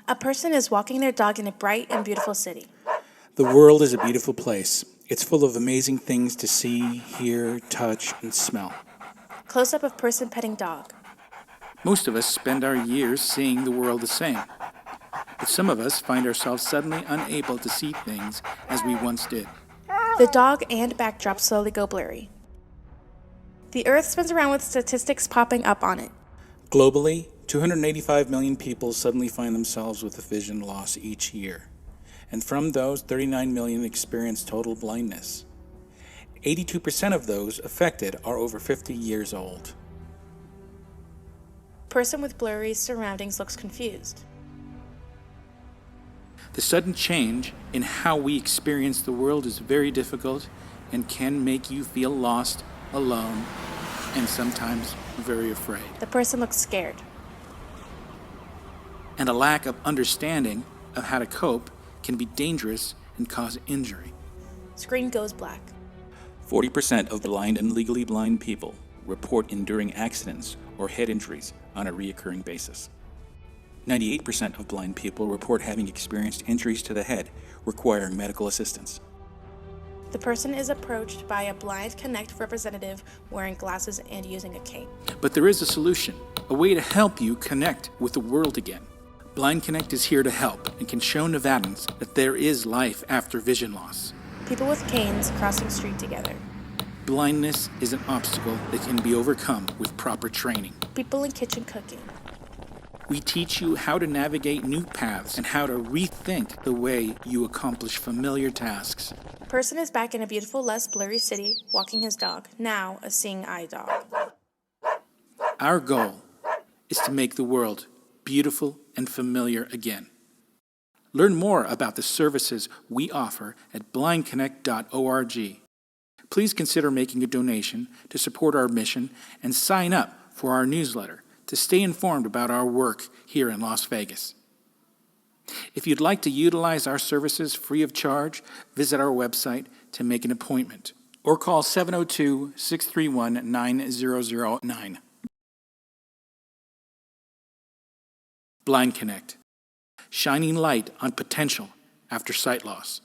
A person is walking their dog in a bright and beautiful city. The world is a beautiful place. It's full of amazing things to see, hear, touch, and smell. Close-up of person petting dog. Most of us spend our years seeing the world the same, but some of us find ourselves suddenly unable to see things as we once did. The dog and backdrop slowly go blurry. The Earth spins around with statistics popping up on it. Globally, 285 million people suddenly find themselves with a vision loss each year. And from those, 39 million experience total blindness. 82% of those affected are over 50 years old. Person with blurry surroundings looks confused. The sudden change in how we experience the world is very difficult and can make you feel lost, alone, and sometimes very afraid. The person looks scared. And a lack of understanding of how to cope can be dangerous and cause injury. Screen goes black. 40% of blind and legally blind people report enduring accidents or head injuries on a recurring basis. 98% of blind people report having experienced injuries to the head requiring medical assistance. The person is approached by a Blindconnect representative wearing glasses and using a cane. But there is a solution, a way to help you connect with the world again. Blindconnect is here to help and can show Nevadans that there is life after vision loss. People with canes crossing the street together. Blindness is an obstacle that can be overcome with proper training. People in kitchen cooking. We teach you how to navigate new paths and how to rethink the way you accomplish familiar tasks. Person is back in a beautiful, less blurry city, walking his dog, now a seeing eye dog. Our goal is to make the world beautiful and familiar again. Learn more about the services we offer at blindconnect.org. Please consider making a donation to support our mission and sign up for our newsletter to stay informed about our work here in Las Vegas. If you'd like to utilize our services free of charge, visit our website to make an appointment or call 702-631-9009. Blindconnect, shining light on potential after sight loss.